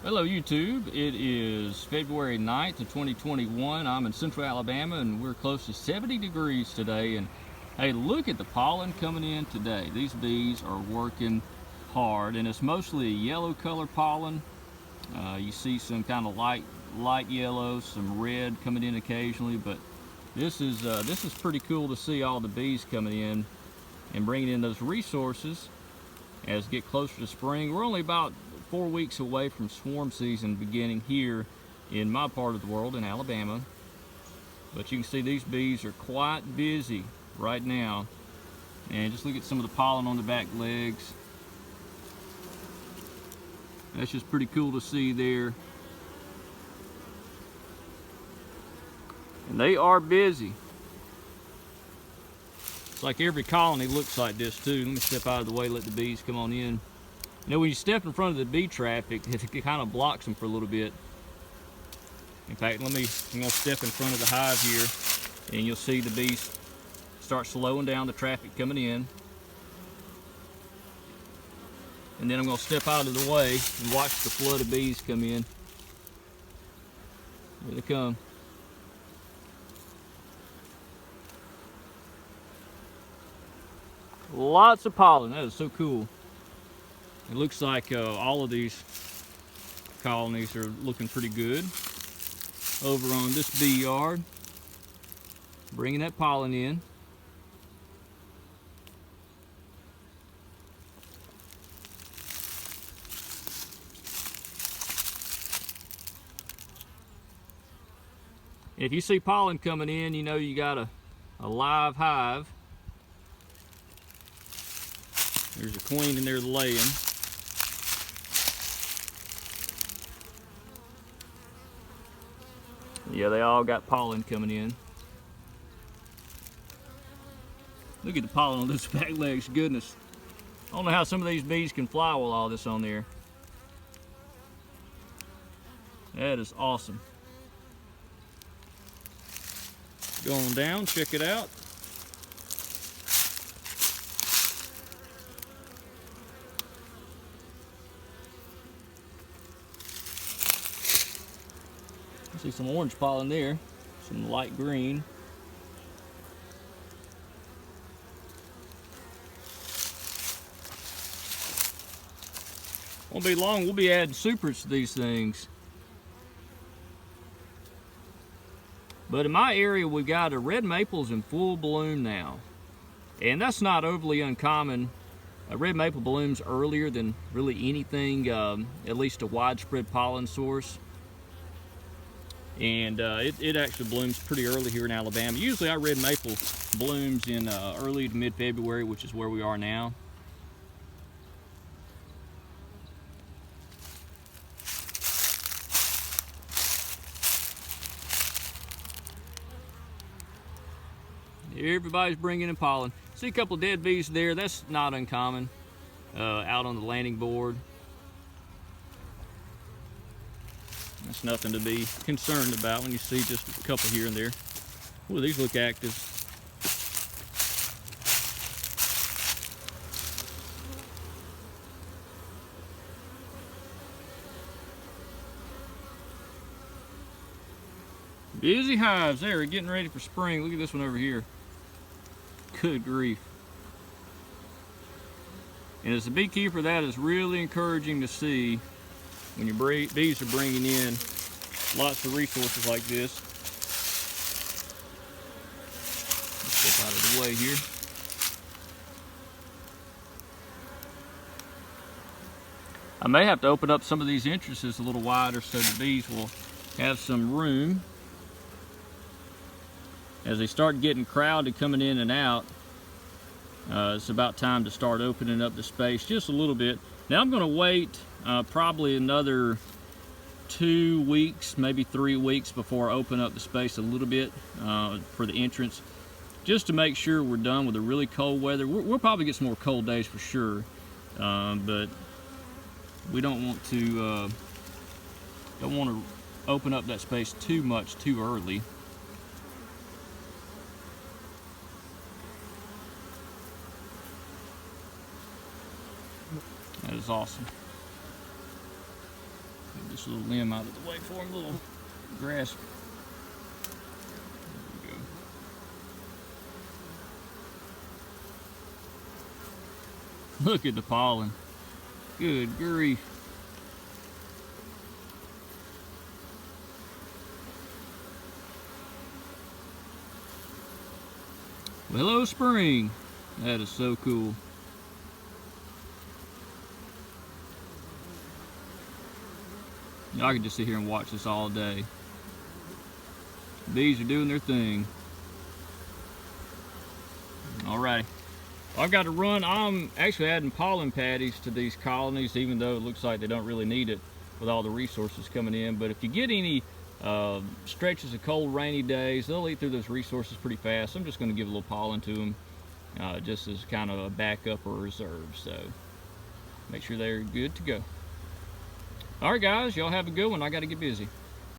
Hello YouTube, it is February 9th of 2021. I'm in central Alabama and we're close to 70 degrees today, and hey, look at the pollen coming in today. These bees are working hard and it's mostly a yellow color pollen. You see some kind of light yellow, some red coming in occasionally, but this is pretty cool to see all the bees coming in and bringing in those resources as we get closer to spring. We're only about 4 weeks away from swarm season beginning here in my part of the world, in Alabama. But you can see these bees are quite busy right now. And just look at some of the pollen on the back legs. That's just pretty cool to see there. And they are busy. It's like every colony looks like this too. Let me step out of the way, let the bees come on in. You know, when you step in front of the bee traffic, it kind of blocks them for a little bit. In fact, I'm going to step in front of the hive here, and you'll see the bees start slowing down the traffic coming in. And then I'm going to step out of the way and watch the flood of bees come in. Here they come. Lots of pollen. That is so cool. It looks like all of these colonies are looking pretty good. Over on this bee yard, bringing that pollen in. If you see pollen coming in, you know you got a live hive. There's a queen in there laying. Yeah, they all got pollen coming in. Look at the pollen on those back legs, goodness. I don't know how some of these bees can fly with all this on there. That is awesome. Go on down, check it out. See some orange pollen there, some light green. Won't be long, we'll be adding supers to these things. But in my area, we've got red maples in full bloom now. And that's not overly uncommon. Red maple blooms earlier than really anything, at least a widespread pollen source. And it actually blooms pretty early here in Alabama. Usually our red maple blooms in early to mid-February, which is where we are now. Everybody's bringing in pollen. See a couple of dead bees there. That's not uncommon out on the landing board. That's nothing to be concerned about when you see just a couple here and there. Ooh, these look active. Busy hives there, getting ready for spring. Look at this one over here. Good grief. And as a beekeeper, that is really encouraging to see when your bees are bringing in lots of resources like this. Let's step out of the way here. I may have to open up some of these entrances a little wider so the bees will have some room. As they start getting crowded coming in and out, it's about time to start opening up the space just a little bit. Now I'm going to wait probably another 2 weeks, maybe 3 weeks before I open up the space a little bit for the entrance, just to make sure we're done with the really cold weather. We'll probably get some more cold days for sure, but we don't want to open up that space too much too early. That is awesome. this little limb out of the way for him, little grass. There we go. Look at the pollen. Good grief. Well, hello, spring. That is so cool. I could just sit here and watch this all day. Bees are doing their thing. Alrighty. I've got to run. I'm actually adding pollen patties to these colonies, even though it looks like they don't really need it with all the resources coming in. But if you get any stretches of cold, rainy days, they'll eat through those resources pretty fast. I'm just going to give a little pollen to them just as kind of a backup or reserve. So make sure they're good to go. All right, guys, y'all have a good one. I got to get busy.